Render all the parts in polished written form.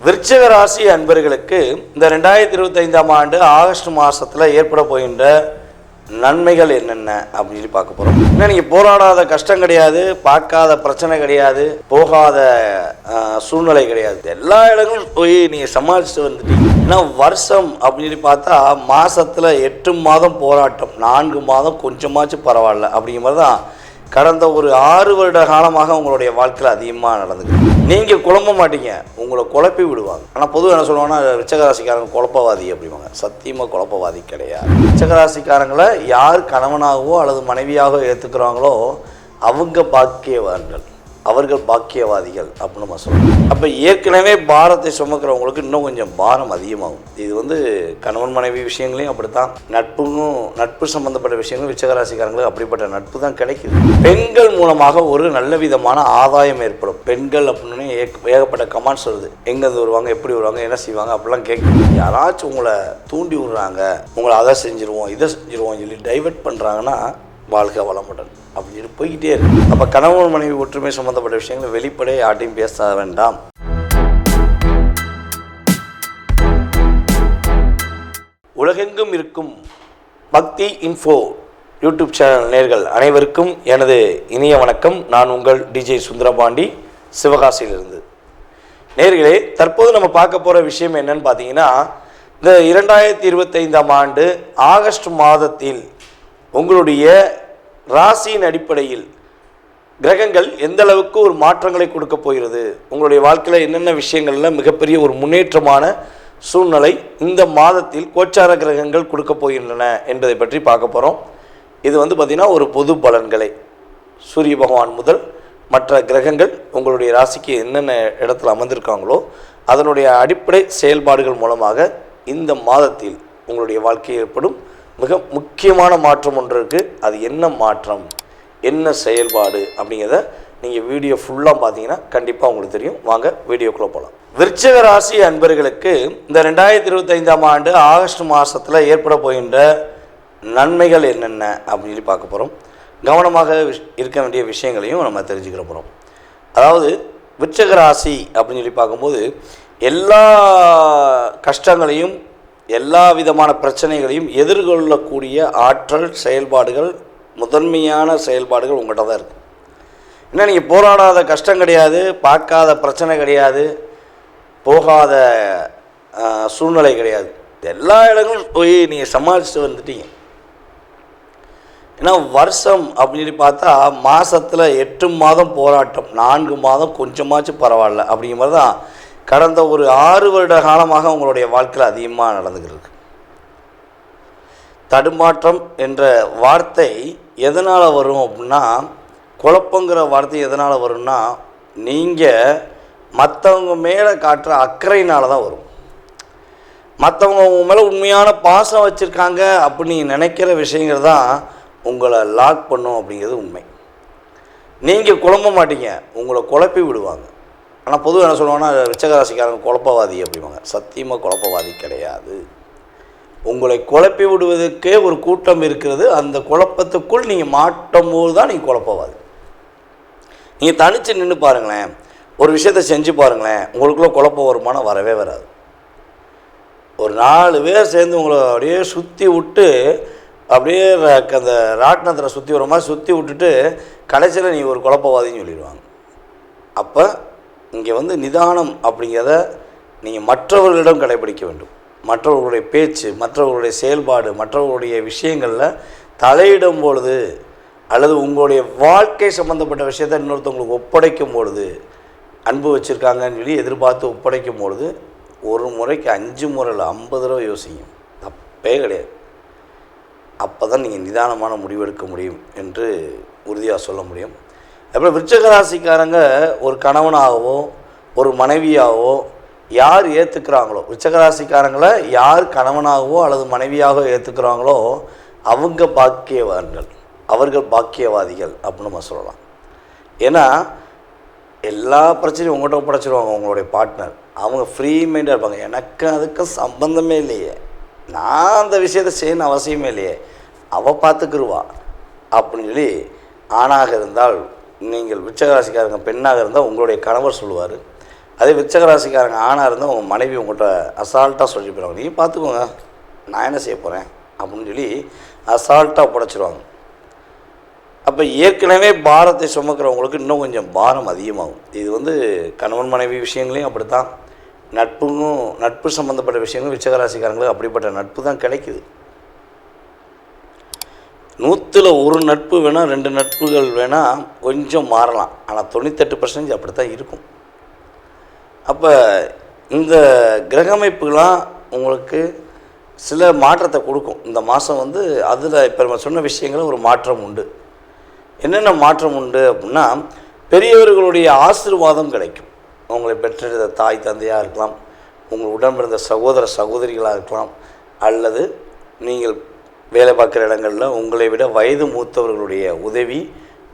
விருச்சிக ராசி அன்பர்களுக்கு இந்த 2025ஆம் ஆண்டு ஆகஸ்ட் மாதத்தில் ஏற்பட போகின்ற நன்மைகள் என்னென்ன அப்படின்னு சொல்லி பார்க்க போகிறோம். ஏன்னா நீங்கள் போராடாத கஷ்டம் கிடையாது, பார்க்காத பிரச்சனை கிடையாது, போகாத சூழ்நிலை கிடையாது. எல்லா இடங்களும் போய் நீங்கள் சமாளிச்சுட்டு வந்துட்டீங்க. ஏன்னா வருஷம் அப்படின்னு சொல்லி பார்த்தா மாதத்தில் 8 மாதம் போராட்டம், 4 மாதம் கொஞ்சமாச்சும் பரவாயில்ல அப்படிங்கிற மாதிரி தான் கடந்த ஒரு 6 வருட காலமாக உங்களுடைய வாழ்க்கையில் அதிகமாக நடந்துக்கு. நீங்கள் குழம்ப மாட்டீங்க, உங்களை குழப்பி விடுவாங்க. ஆனால் பொதுவாக என்ன சொல்லுவாங்கன்னா விருச்சிகராசிக்காரங்க குழப்பவாதி அப்படிவாங்க. சத்தியமாக குழப்பவாதி கிடையாது. விருச்சிகராசிக்காரங்களை யார் கணவனாகவோ அல்லது மனைவியாக ஏற்றுக்கிறாங்களோ அவங்க பாக்கியவான்கள், அவர்கள் பாக்கியவாதிகள் அப்படின்னு நம்ம சொல்லுவோம். அப்போ ஏற்கனவே பாரத்தை சுமக்கிறவங்களுக்கு இன்னும் கொஞ்சம் பாரம் அதிகமாகும். இது கணவன் மனைவி விஷயங்களையும் அப்படித்தான், நட்பு சம்பந்தப்பட்ட விஷயங்களும் விருச்சிகராசிக்காரங்களுக்கு அப்படிப்பட்ட நட்பு தான் கிடைக்குது. பெண்கள் மூலமாக ஒரு நல்ல விதமான ஆதாயம் ஏற்படும். பெண்கள் அப்படின்னு ஏகப்பட்ட கமெண்ட்ஸ் வருது, எங்கேருந்து வருவாங்க, எப்படி வருவாங்க, என்ன செய்வாங்க அப்படிலாம் கேட்குது. யாராச்சும் உங்களை தூண்டி விடுறாங்க, உங்களை அதை செஞ்சுருவோம் இதை செஞ்சுருவோம் சொல்லி டைவெர்ட் பண்ணுறாங்கன்னா வாழ்க்கை வளமுடன் அப்படின்னு போய்கிட்டே இருக்கு. அப்போ கணவன் மனைவி ஒற்றுமை சம்மந்தப்பட்ட விஷயங்களை வெளிப்படையாக யார்ட்டையும் பேச வேண்டாம். உலகெங்கும் இருக்கும் பக்தி இன்ஃபோ யூடியூப் சேனல் நேயர்கள் அனைவருக்கும் எனது இனிய வணக்கம். நான் உங்கள் டிஜே சுந்தரபாண்டி, சிவகாசியிலிருந்து. நேயர்களே, தற்போது நம்ம பார்க்க போகிற விஷயம் என்னன்னு பார்த்தீங்கன்னா, இந்த 2025ஆம் ஆண்டு ஆகஸ்ட் மாதத்தில் உங்களுடைய ராசியின் அடிப்படையில் கிரகங்கள் எந்த அளவுக்கு ஒரு மாற்றங்களை கொடுக்க போகிறது, உங்களுடைய வாழ்க்கையில் என்னென்ன விஷயங்களில் மிகப்பெரிய ஒரு முன்னேற்றமான சூழ்நிலை இந்த மாதத்தில் கோச்சார கிரகங்கள் கொடுக்க போகின்றன என்பதை பற்றி பார்க்க போகிறோம். இது பார்த்திங்கன்னா ஒரு பொது பலன்களை, சூரிய பகவான் முதல் மற்ற கிரகங்கள் உங்களுடைய ராசிக்கு என்னென்ன இடத்துல அமர்ந்திருக்காங்களோ அதனுடைய அடிப்படை செயல்பாடுகள் மூலமாக இந்த மாதத்தில் உங்களுடைய வாழ்க்கையில் ஏற்படும் மிக முக்கியமான மாற்றம் ஒன்று இருக்குது. அது என்ன மாற்றம், என்ன செயல்பாடு அப்படிங்கிறத நீங்கள் வீடியோ ஃபுல்லாக பார்த்தீங்கன்னா கண்டிப்பாக உங்களுக்கு தெரியும். வாங்க வீடியோக்குள்ளே போகலாம். விருச்சிக ராசி அன்பர்களுக்கு இந்த 2025ஆம் ஆண்டு ஆகஸ்ட் மாதத்தில் ஏற்பட போகின்ற நன்மைகள் என்னென்ன அப்படின்னு சொல்லி பார்க்க போகிறோம். கவனமாக இருக்க வேண்டிய விஷயங்களையும் நம்ம தெரிஞ்சுக்கிற போகிறோம். அதாவது விருச்சிக ராசி அப்படின்னு சொல்லி பார்க்கும்போது எல்லா கஷ்டங்களையும் எல்லா விதமான பிரச்சனைகளையும் எதிர்கொள்ளக்கூடிய ஆற்றல், செயல்பாடுகள், முதன்மையான செயல்பாடுகள் உங்கள்கிட்ட தான் இருக்குது. ஏன்னா நீங்கள் போராடாத கஷ்டம் கிடையாது, பார்க்காத பிரச்சனை கிடையாது, போகாத சூழ்நிலை கிடையாது. எல்லா இடங்களும் போய் நீங்கள் சமாளிச்சுட்டு வந்துட்டீங்க. ஏன்னா வருஷம் அப்படின்னு சொல்லி பார்த்தா மாதத்தில் 8 மாதம் போராட்டம், 4 மாதம் கொஞ்சமாச்சும் பரவாயில்ல அப்படிங்கிற மாதிரி தான் கடந்த ஒரு 6 வருட காலமாக உங்களுடைய வாழ்க்கையில் அதிகமாக நடந்துக்கிட்டு. தடுமாற்றம் என்ற வார்த்தை எதனால் வரும் அப்படின்னா, குழப்பங்கிற வார்த்தை எதனால் வரும்னா, நீங்கள் மற்றவங்க மேலே காட்டுற அக்கறையினால தான் வரும். மற்றவங்க உங்கள் மேலே உண்மையான பாசம் வச்சுருக்காங்க அப்படின்னு நினைக்கிற விஷயங்கள் தான் உங்களை லாக் பண்ணும் அப்படிங்கிறது உண்மை. நீங்கள் குழம்ப மாட்டீங்க, உங்களை குழப்பி விடுவாங்க. ஆனால் பொதுவாக என்ன சொல்லுவாங்கன்னா விருச்சிகராசிக்காரங்க குழப்பவாதி அப்படிவாங்க. சத்தியமாக குழப்பவாதி கிடையாது. உங்களை குழப்பி விடுவதற்கே ஒரு கூட்டம் இருக்கிறது. அந்த குழப்பத்துக்குள் நீங்கள் மாட்டும் போது தான் நீங்கள் குழப்பவாதி. நீங்கள் தனித்து நின்று பாருங்களேன், ஒரு விஷயத்தை செஞ்சு பாருங்களேன், உங்களுக்குள்ளே குழப்பம் வருமானம் வரவே வராது. ஒரு 4 பேர் சேர்ந்து உங்களை அப்படியே சுற்றி விட்டு, அப்படியே அந்த ராட்டினத்தில் சுற்றி வர மாதிரி சுற்றி விட்டுட்டு கடைசியில் நீங்கள் ஒரு குழப்பவாதின்னு சொல்லிடுவாங்க. அப்போ இங்கே நிதானம் அப்படிங்கிறத நீங்கள் மற்றவர்களிடம் கடைபிடிக்க வேண்டும். மற்றவர்களுடைய பேச்சு, மற்றவர்களுடைய செயல்பாடு, மற்றவர்களுடைய விஷயங்களில் தலையிடும் பொழுது அல்லது உங்களுடைய வாழ்க்கை சம்மந்தப்பட்ட விஷயத்தை இன்னொருத்தவங்களுக்கு ஒப்படைக்கும் பொழுது, அன்பு வச்சுருக்காங்கன்னு சொல்லி எதிர்பார்த்து ஒப்படைக்கும் பொழுது ஒரு முறைக்கு 5 முறை இல்லை 50 தடவை யோசிங்க. தப்பே கிடையாது. அப்போ தான் நீங்கள் நிதானமான முடிவெடுக்க முடியும் என்று உறுதியாக சொல்ல முடியும். அப்புறம் விருச்சிக ராசிக்காரங்க ஒரு கணவனாகவோ ஒரு மனைவியாகவோ யார் ஏற்றுக்கிறாங்களோ, விருச்சிக ராசிக்காரங்களை யார் கணவனாகவோ அல்லது மனைவியாக ஏற்றுக்கிறாங்களோ அவங்க பாக்கியவான்கள், அவர்கள் பாக்கியவாதிகள் அப்படின்னு நம்ம சொல்லலாம். ஏன்னா எல்லா பிரச்சனையும் உங்கள்கிட்ட ஒப்படைச்சிருவாங்க உங்களுடைய பார்ட்னர். அவங்க ஃப்ரீ மைண்டாக இருப்பாங்க. எனக்கு அதுக்கு சம்பந்தமே இல்லையே, நான் அந்த விஷயத்தை செய்யணும் அவசியமே இல்லையே, அவள் பார்த்துக்குருவா அப்படின்னு சொல்லி. ஆணாக இருந்தால் நீங்கள் விருச்சிக ராசிக்காரங்க பெண்ணாக இருந்தால் உங்களுடைய கணவர் சொல்லுவார், அதே விருச்சக ராசிக்காரங்க ஆணாக இருந்தால் உங்கள் மனைவி உங்கள்கிட்ட அசால்ட்டாக சொல்லி போயிடுவாங்க, நீங்கள் பார்த்துக்கோங்க நான் என்ன செய்ய போகிறேன் அப்படின்னு சொல்லி அசால்ட்டாக புடைச்சிருவாங்க. அப்போ ஏற்கனவே பாரத்தை சுமக்கிறவங்களுக்கு இன்னும் கொஞ்சம் பாரம் அதிகமாகும். இது கணவன் மனைவி விஷயங்களையும் அப்படி தான், நட்பு சம்மந்தப்பட்ட விஷயங்களும் விருச்சகராசிக்காரங்களுக்கு அப்படிப்பட்ட நட்பு தான் கிடைக்குது. 100ல் 1 நட்பு வேணால் 2 நட்புகள் வேணால் கொஞ்சம் மாறலாம், ஆனால் 98% அப்படி தான் இருக்கும். அப்போ இந்த கிரகமைப்புகளாம் உங்களுக்கு சில மாற்றத்தை கொடுக்கும். இந்த மாதம் அதில் இப்போ நம்ம சொன்ன விஷயங்கள் ஒரு மாற்றம் உண்டு. என்னென்ன மாற்றம் உண்டு அப்படின்னா, பெரியவர்களுடைய ஆசீர்வாதம் கிடைக்கும். உங்களை பெற்றெடுத்த தாய் தந்தையாக இருக்கலாம், உங்கள் உடன் பிறந்த சகோதர சகோதரிகளாக இருக்கலாம், அல்லது நீங்கள் வேலை பார்க்குற இடங்களில் உங்களை விட வயது மூத்தவர்களுடைய உதவி,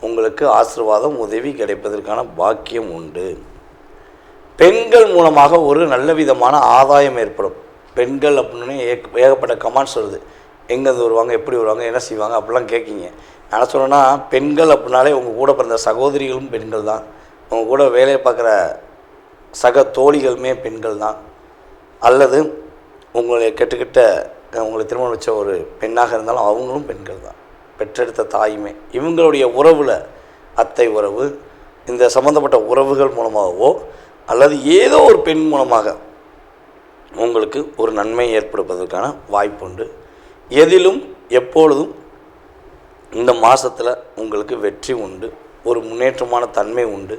உங்களுக்கு ஆசீர்வாதம் உதவி கிடைப்பதற்கான பாக்கியம் உண்டு. பெண்கள் மூலமாக ஒரு நல்ல விதமான ஆதாயம் ஏற்படும். பெண்கள் அப்படின்னு ஏகப்பட்ட கமெண்ட்ஸ் வருது, எங்கேருந்து வருவாங்க, எப்படி வருவாங்க, என்ன செய்வாங்க அப்படிலாம் கேட்கிங்க. என்ன சொல்கிறேன்னா, பெண்கள் அப்படின்னாலே உங்கள் கூட பிறந்த சகோதரிகளும் பெண்கள் தான், உங்கள் கூட வேலையை பார்க்குற சக தோழிகளுமே பெண்கள் தான், அல்லது உங்களை கெட்டுக்கிட்ட உங்களை திருமணம் வச்ச ஒரு பெண்ணாக இருந்தாலும் அவங்களும் பெண்கள் தான், பெற்றெடுத்த தாயுமே. இவங்களுடைய உறவில் அத்தை உறவு, இந்த சம்மந்தப்பட்ட உறவுகள் மூலமாகவோ அல்லது ஏதோ ஒரு பெண் மூலமாக உங்களுக்கு ஒரு நன்மை ஏற்படுவதற்கான வாய்ப்புண்டு. எதிலும் எப்பொழுதும் இந்த மாதத்தில் உங்களுக்கு வெற்றி உண்டு, ஒரு முன்னேற்றமான தன்மை உண்டு.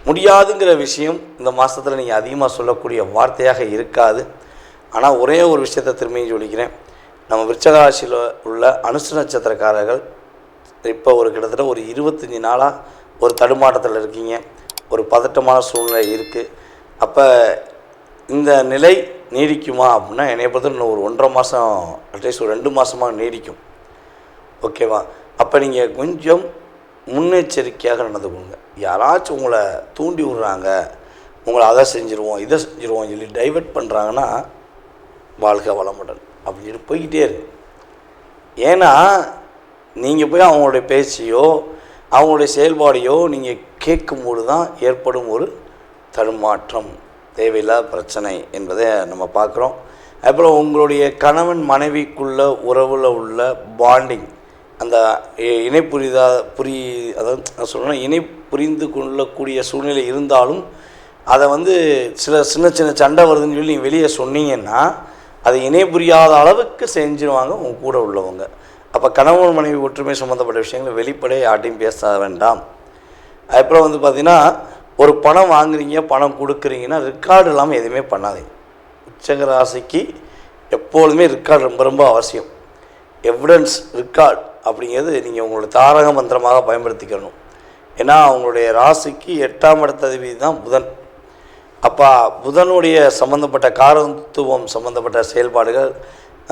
முடியாதுங்கிற விஷயம் இந்த மாதத்தில் நீங்கள் அதிகமாக சொல்லக்கூடிய வார்த்தையாக இருக்காது. ஆனால் ஒரே ஒரு விஷயத்தை திரும்பியும் சொல்லிக்கிறேன், நம்ம விருச்சக ராசியில் உள்ள அனுச நட்சத்திரக்காரர்கள் இப்போ கிட்டத்தட்ட ஒரு 25 நாளாக ஒரு தடுமாற்றத்தில் இருக்கீங்க, ஒரு பதட்டமான சூழ்நிலை இருக்குது. அப்போ இந்த நிலை நீடிக்குமா அப்படின்னா என்னை பொறுத்த இன்னும் ஒரு 1.5 மாதம், அட்லீஸ்ட் ஒரு 2 மாதமாக நீடிக்கும். ஓகேவா? அப்போ நீங்கள் கொஞ்சம் முன்னெச்சரிக்கையாக நடந்துக்கோங்க. யாராச்சும் உங்களை தூண்டி விடுறாங்க, உங்களை அதை செஞ்சுருவோம் இதை செஞ்சுருவோம் சொல்லி டைவெர்ட் பண்ணுறாங்கன்னா வாழ்க்கை வளமுடன் அப்படின்னு போய்கிட்டே இருக்கு. ஏன்னா நீங்கள் போய் அவங்களுடைய பேச்சையோ அவங்களுடைய செயல்பாடையோ நீங்கள் கேட்கும்போது தான் ஏற்படும் ஒரு தடுமாற்றம், தேவையில்லாத பிரச்சனை என்பதை நம்ம பார்க்குறோம். அப்புறம் உங்களுடைய கணவன் மனைவிக்குள்ள உறவில் உள்ள பாண்டிங், அந்த அதாவது நான் சொல்லணும், இணை புரிந்து கொள்ளக்கூடிய சூழ்நிலை இருந்தாலும் அதை சில சின்ன சின்ன சண்டை வருதுன்னு சொல்லி நீங்கள் வெளியே சொன்னீங்கன்னா அதை இணை புரியாத அளவுக்கு செஞ்சுருவாங்க உங்கள் கூட உள்ளவங்க. அப்போ கணவன் மனைவி ஒற்றுமை சம்மந்தப்பட்ட விஷயங்களை வெளிப்படையை யார்ட்டையும் பேச வேண்டாம். அப்புறம் பார்த்திங்கன்னா, ஒரு பணம் வாங்குறீங்க, பணம் கொடுக்குறீங்கன்னா ரெக்கார்டு இல்லாமல் எதுவுமே பண்ணாதீங்க. விருச்சிக ராசிக்கு எப்பொழுதுமே ரெக்கார்டு ரொம்ப ரொம்ப அவசியம். எவிடன்ஸ் ரெக்கார்டு அப்படிங்கிறது நீங்கள் உங்களுடைய தாரக மந்திரமாக பயன்படுத்திக்கணும். ஏன்னா அவங்களுடைய ராசிக்கு 8ஆம் இடத்ததிபதி தான் புதன். அப்போ புதனுடைய சம்மந்தப்பட்ட காரத்துவம் சம்மந்தப்பட்ட செயல்பாடுகள்,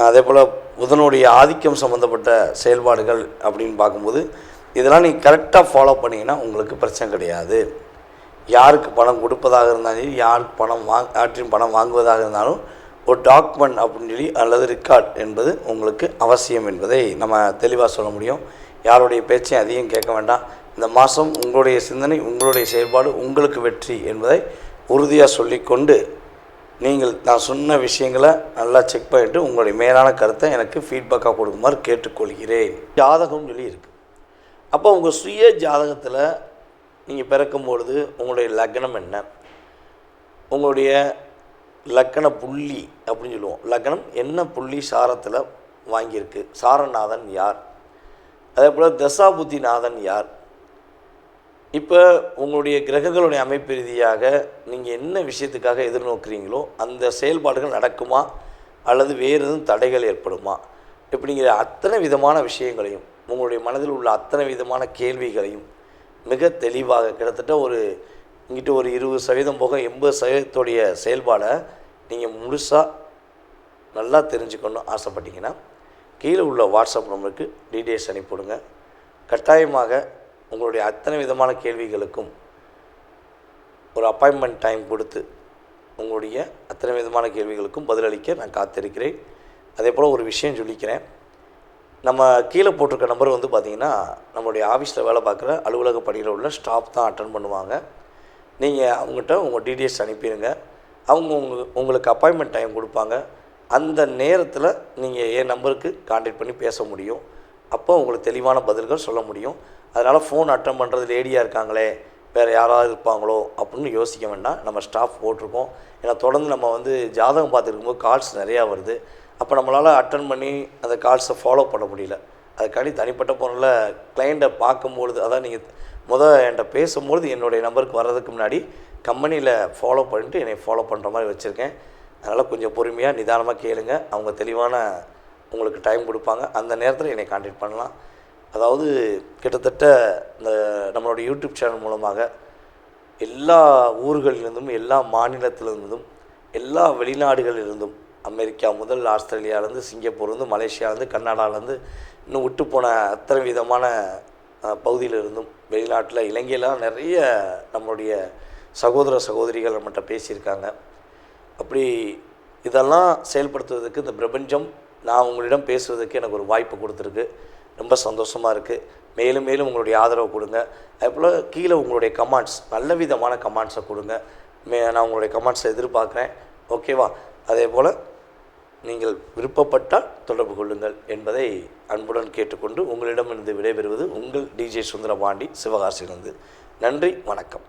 அதே போல் புதனுடைய ஆதிக்கம் சம்மந்தப்பட்ட செயல்பாடுகள் அப்படின்னு பார்க்கும்போது இதெல்லாம் நீங்கள் கரெக்டாக ஃபாலோ பண்ணிங்கன்னா உங்களுக்கு பிரச்சனை கிடையாது. யாருக்கு பணம் கொடுப்பதாக இருந்தாலும் யாருக்கு யார்ட்டையும் பணம் வாங்குவதாக இருந்தாலும் ஒரு டாக்குமெண்ட் அப்படின்னு சொல்லி அல்லது ரெக்கார்ட் என்பது உங்களுக்கு அவசியம் என்பதை நம்ம தெளிவாக சொல்ல முடியும். யாருடைய பேச்சையும் அதிகம் கேட்க வேண்டாம். இந்த மாதம் உங்களுடைய சிந்தனை, உங்களுடைய செயல்பாடு உங்களுக்கு வெற்றி என்பதை உறுதியாக சொல்லிக்கொண்டு, நீங்கள் நான் சொன்ன விஷயங்களை நல்லா செக் பண்ணிவிட்டு உங்களுடைய மேலான கருத்தை எனக்கு ஃபீட்பேக்காக கொடுக்குமாறு கேட்டுக்கொள்கிறேன். ஜாதகம் சொல்லி இருக்குது. அப்போ உங்கள் சுய ஜாதகத்தில் நீங்கள் பிறக்கும்பொழுது உங்களுடைய லக்னம் என்ன, உங்களுடைய லக்கண புள்ளி அப்படின்னு சொல்லுவோம், லக்னம் என்ன புள்ளி சாரத்தில் வாங்கியிருக்கு, சாரநாதன் யார், அதே போல் தசாபுத்திநாதன் யார். இப்போ உங்களுடைய கிரகங்களுடைய அமைப்பு ரீதியாக நீங்கள் என்ன விஷயத்துக்காக எதிர்நோக்குறீங்களோ அந்த செயல்பாடுகள் நடக்குமா அல்லது வேறு எதுவும் தடைகள் ஏற்படுமா இப்படிங்கிற அத்தனை விதமான விஷயங்களையும், உங்களுடைய மனதில் உள்ள அத்தனை விதமான கேள்விகளையும் மிக தெளிவாக கிட்டத்தட்ட இங்கிட்ட ஒரு 20% போக 80% செயல்பாடை நீங்கள் முழுசாக நல்லா தெரிஞ்சுக்கணும்னு ஆசைப்பட்டீங்கன்னா கீழே உள்ள வாட்ஸ்அப் நம்பருக்கு டீட்டெயில்ஸ் அனுப்பிவிடுங்க. கட்டாயமாக உங்களுடைய அத்தனை விதமான கேள்விகளுக்கும் ஒரு அப்பாயின்மெண்ட் டைம் கொடுத்து உங்களுடைய அத்தனை விதமான கேள்விகளுக்கும் பதிலளிக்க நான் காத்திருக்கிறேன். அதே போல் ஒரு விஷயம் சொல்லிக்கிறேன், நம்ம கீழே போட்டிருக்க நம்பர் பார்த்திங்கன்னா நம்மளுடைய ஆஃபீஸில் வேலை பார்க்குற அலுவலக பணியில் உள்ள ஸ்டாஃப் தான் அட்டன் பண்ணுவாங்க. நீங்கள் அவங்ககிட்ட உங்கள் டீட்டெயில்ஸ் அனுப்பிடுங்க. அவங்க உங்களுக்கு அப்பாயின்மெண்ட் டைம் கொடுப்பாங்க. அந்த நேரத்தில் நீங்கள் என் நம்பருக்கு கான்டாக்ட் பண்ணி பேச முடியும். அப்போ உங்களுக்கு தெளிவான பதில்கள் சொல்ல முடியும். அதனால் ஃபோன் அட்டன் பண்ணுறது லேடியாக இருக்காங்களே, வேறு யாராவது இருப்பாங்களோ அப்படின்னு யோசிக்க வேண்டாம். நம்ம ஸ்டாஃப் போட்டிருக்கோம். ஏன்னா தொடர்ந்து நம்ம ஜாதகம் பார்த்துருக்கும்போது கால்ஸ் நிறையா வருது. அப்போ நம்மளால் அட்டன் பண்ணி அந்த கால்ஸை ஃபாலோ பண்ண முடியல. அதுக்காண்டி தனிப்பட்ட முறையில் கிளைண்ட்டை பார்க்கும்பொழுது, அதான் நீங்கள் என்கிட்ட பேசும்பொழுது என்னுடைய நம்பருக்கு வர்றதுக்கு முன்னாடி கம்பெனியில் ஃபாலோ பண்ணிட்டு என்னை ஃபாலோ பண்ணுற மாதிரி வச்சுருக்கேன். அதனால் கொஞ்சம் பொறுமையாக நிதானமாக கேளுங்க. அவங்க தெளிவான உங்களுக்கு டைம் கொடுப்பாங்க. அந்த நேரத்தில் என்னை கான்டாக்ட் பண்ணலாம். அதாவது கிட்டத்தட்ட இந்த நம்மளோட யூடியூப் சேனல் மூலமாக எல்லா ஊர்களிலிருந்தும், எல்லா மாநிலத்திலிருந்தும், எல்லா வெளிநாடுகளிலிருந்தும், அமெரிக்கா முதல் ஆஸ்திரேலியாவிலேருந்து, சிங்கப்பூர்லேருந்து, மலேசியாவிலேருந்து, கர்நாடகாவிலேருந்து, இன்னும் விட்டு போன அத்தனை விதமான பகுதியிலிருந்தும், வெளிநாட்டில் இலங்கையிலாம் நிறைய நம்மளுடைய சகோதர சகோதரிகள் நம்மகிட்ட பேசியிருக்காங்க. அப்படி இதெல்லாம் செயல்படுத்துவதற்கு இந்த பிரபஞ்சம் நான் உங்களிடம் பேசுவதற்கு எனக்கு ஒரு வாய்ப்பு கொடுத்துருக்கு. ரொம்ப சந்தோஷமாக இருக்குது. மேலும் மேலும் உங்களுடைய ஆதரவு கொடுங்க. அதேபோல் கீழே உங்களுடைய கமெண்ட்ஸ், நல்ல விதமான கமெண்ட்ஸை கொடுங்க. நான் உங்களுடைய கமெண்ட்ஸை எதிர்பார்க்குறேன். ஓகேவா? அதே போல் நீங்கள் விருப்பப்பட்டால் தொடர்பு கொள்ளுங்கள் என்பதை அன்புடன் கேட்டுக்கொண்டு உங்களிடமிருந்து விடைபெறுவது உங்கள் டிஜே சுந்தரபாண்டி, சிவகாசியிலிருந்து. நன்றி, வணக்கம்.